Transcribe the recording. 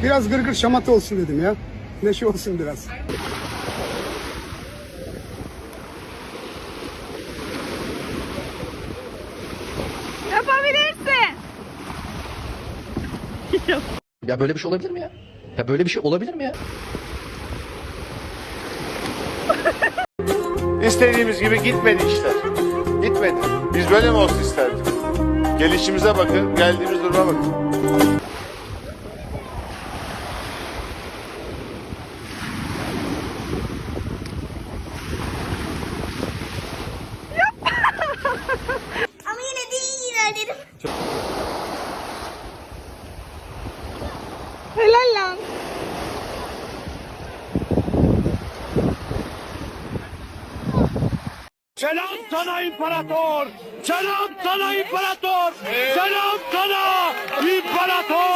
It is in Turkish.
Biraz gırgır şamata olsun dedim ya. Neşe olsun biraz. Yapabilirsin. Ya böyle bir şey olabilir mi ya? Ya böyle bir şey olabilir mi ya? İstediğimiz gibi gitmedi işler. Gitmedi. Biz böyle mi olsun isterdik? Gelişimize bakın, geldiğimiz duruma bakın. Ama yine de iyi ilerledim. Helal lan. Selam sana imparator! Selam sana imparator! Selam sana imparator!